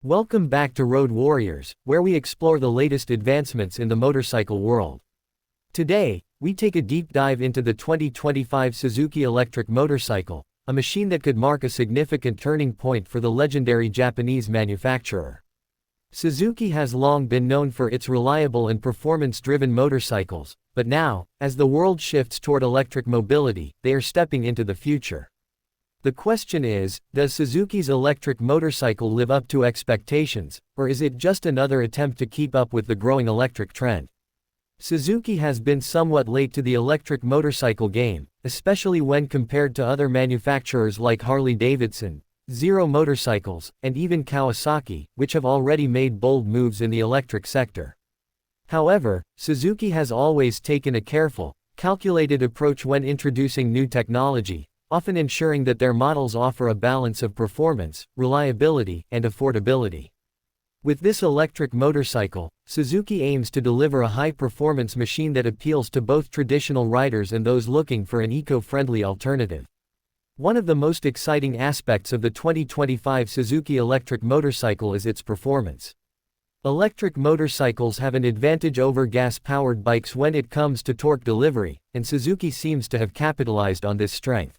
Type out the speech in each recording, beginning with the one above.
Welcome back to Road Warriors, where we explore the latest advancements in the motorcycle world. Today, we take a deep dive into the 2025 Suzuki Electric Motorcycle, a machine that could mark a significant turning point for the legendary Japanese manufacturer. Suzuki has long been known for its reliable and performance-driven motorcycles, but now, as the world shifts toward electric mobility, they are stepping into the future. The question is, does Suzuki's electric motorcycle live up to expectations, or is it just another attempt to keep up with the growing electric trend? Suzuki has been somewhat late to the electric motorcycle game, especially when compared to other manufacturers like Harley-Davidson, Zero Motorcycles, and even Kawasaki, which have already made bold moves in the electric sector. However, Suzuki has always taken a careful, calculated approach when introducing new technology, often ensuring that their models offer a balance of performance, reliability, and affordability. With this electric motorcycle, Suzuki aims to deliver a high-performance machine that appeals to both traditional riders and those looking for an eco-friendly alternative. One of the most exciting aspects of the 2025 Suzuki electric motorcycle is its performance. Electric motorcycles have an advantage over gas-powered bikes when it comes to torque delivery, and Suzuki seems to have capitalized on this strength.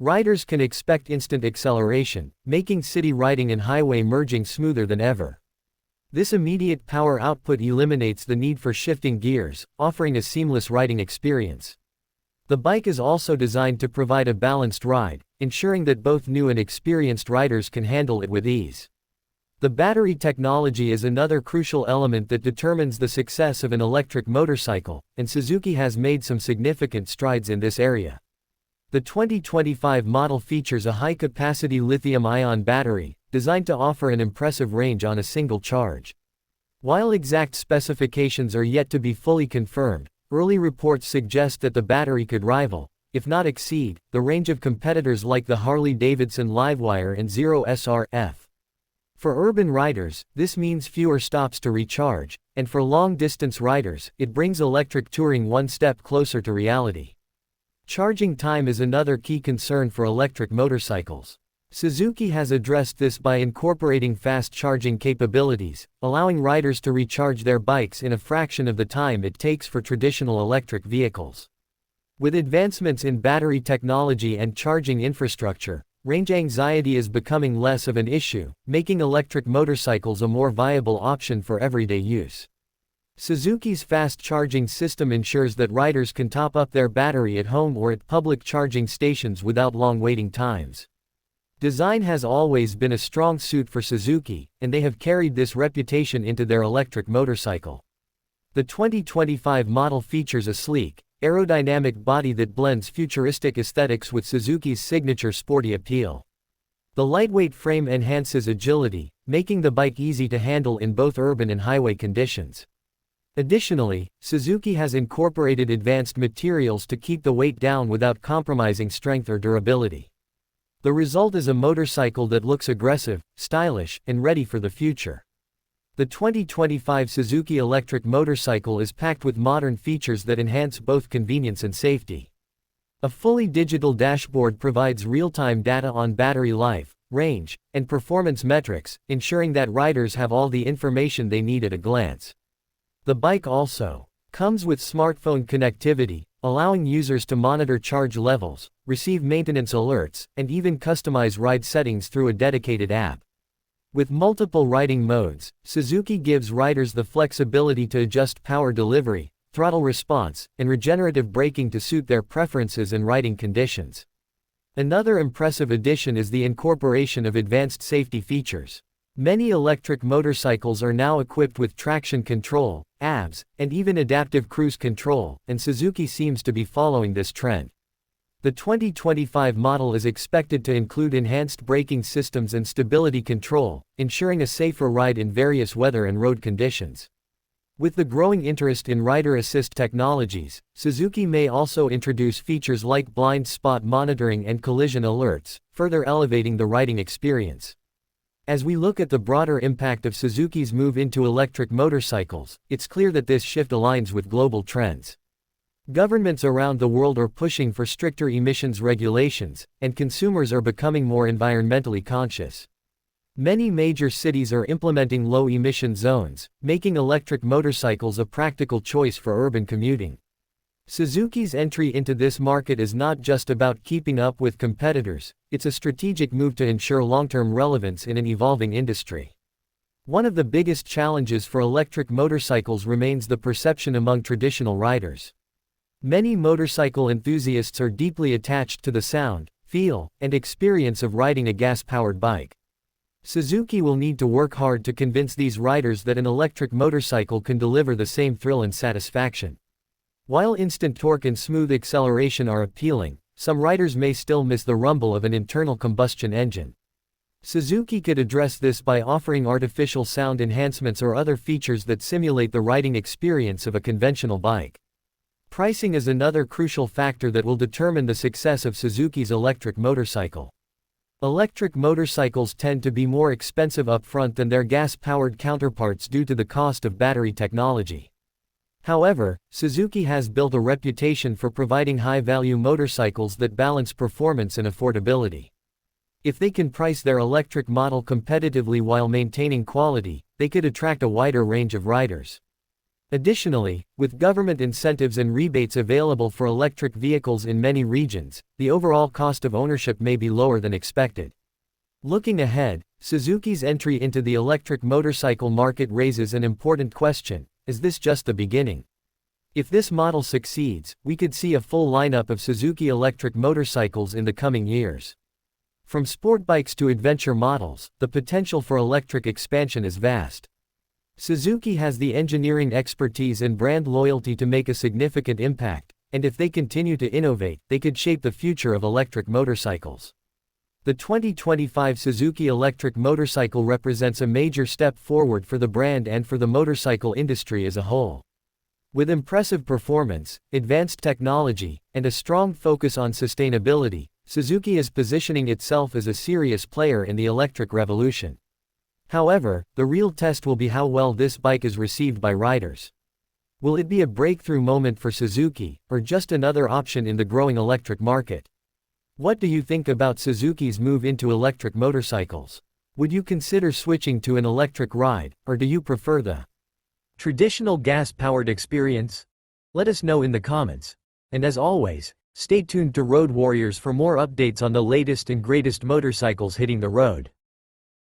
Riders can expect instant acceleration, making city riding and highway merging smoother than ever. This immediate power output eliminates the need for shifting gears, offering a seamless riding experience. The bike is also designed to provide a balanced ride, ensuring that both new and experienced riders can handle it with ease. The battery technology is another crucial element that determines the success of an electric motorcycle, and Suzuki has made some significant strides in this area. The 2025 model features a high-capacity lithium-ion battery, designed to offer an impressive range on a single charge. While exact specifications are yet to be fully confirmed, early reports suggest that the battery could rival, if not exceed, the range of competitors like the Harley-Davidson Livewire and Zero SR-F. For urban riders, this means fewer stops to recharge, and for long-distance riders, it brings electric touring one step closer to reality. Charging time is another key concern for electric motorcycles. Suzuki has addressed this by incorporating fast charging capabilities, allowing riders to recharge their bikes in a fraction of the time it takes for traditional electric vehicles. With advancements in battery technology and charging infrastructure, range anxiety is becoming less of an issue, making electric motorcycles a more viable option for everyday use. Suzuki's fast charging system ensures that riders can top up their battery at home or at public charging stations without long waiting times. Design has always been a strong suit for Suzuki, and they have carried this reputation into their electric motorcycle. The 2025 model features a sleek, aerodynamic body that blends futuristic aesthetics with Suzuki's signature sporty appeal. The lightweight frame enhances agility, making the bike easy to handle in both urban and highway conditions. Additionally, Suzuki has incorporated advanced materials to keep the weight down without compromising strength or durability. The result is a motorcycle that looks aggressive, stylish, and ready for the future. The 2025 Suzuki electric motorcycle is packed with modern features that enhance both convenience and safety. A fully digital dashboard provides real-time data on battery life, range, and performance metrics, ensuring that riders have all the information they need at a glance. The bike also comes with smartphone connectivity, allowing users to monitor charge levels, receive maintenance alerts, and even customize ride settings through a dedicated app. With multiple riding modes, Suzuki gives riders the flexibility to adjust power delivery, throttle response, and regenerative braking to suit their preferences and riding conditions. Another impressive addition is the incorporation of advanced safety features. Many electric motorcycles are now equipped with traction control, ABS, and even adaptive cruise control, and Suzuki seems to be following this trend. The 2025 model is expected to include enhanced braking systems and stability control, ensuring a safer ride in various weather and road conditions. With the growing interest in rider assist technologies, Suzuki may also introduce features like blind spot monitoring and collision alerts, further elevating the riding experience. As we look at the broader impact of Suzuki's move into electric motorcycles, it's clear that this shift aligns with global trends. Governments around the world are pushing for stricter emissions regulations, and consumers are becoming more environmentally conscious. Many major cities are implementing low-emission zones, making electric motorcycles a practical choice for urban commuting. Suzuki's entry into this market is not just about keeping up with competitors, it's a strategic move to ensure long-term relevance in an evolving industry. One of the biggest challenges for electric motorcycles remains the perception among traditional riders. Many motorcycle enthusiasts are deeply attached to the sound, feel, and experience of riding a gas-powered bike. Suzuki will need to work hard to convince these riders that an electric motorcycle can deliver the same thrill and satisfaction. While instant torque and smooth acceleration are appealing, some riders may still miss the rumble of an internal combustion engine. Suzuki could address this by offering artificial sound enhancements or other features that simulate the riding experience of a conventional bike. Pricing is another crucial factor that will determine the success of Suzuki's electric motorcycle. Electric motorcycles tend to be more expensive upfront than their gas-powered counterparts due to the cost of battery technology. However, Suzuki has built a reputation for providing high-value motorcycles that balance performance and affordability. If they can price their electric model competitively while maintaining quality, they could attract a wider range of riders. Additionally, with government incentives and rebates available for electric vehicles in many regions, the overall cost of ownership may be lower than expected. Looking ahead, Suzuki's entry into the electric motorcycle market raises an important question: is this just the beginning? If this model succeeds, we could see a full lineup of Suzuki electric motorcycles in the coming years. From sport bikes to adventure models, the potential for electric expansion is vast. Suzuki has the engineering expertise and brand loyalty to make a significant impact, and if they continue to innovate, they could shape the future of electric motorcycles. The 2025 Suzuki electric motorcycle represents a major step forward for the brand and for the motorcycle industry as a whole. With impressive performance, advanced technology, and a strong focus on sustainability, Suzuki is positioning itself as a serious player in the electric revolution. However, the real test will be how well this bike is received by riders. Will it be a breakthrough moment for Suzuki, or just another option in the growing electric market? What do you think about Suzuki's move into electric motorcycles? Would you consider switching to an electric ride, or do you prefer the traditional gas-powered experience? Let us know in the comments. And as always, stay tuned to Road Warriors for more updates on the latest and greatest motorcycles hitting the road.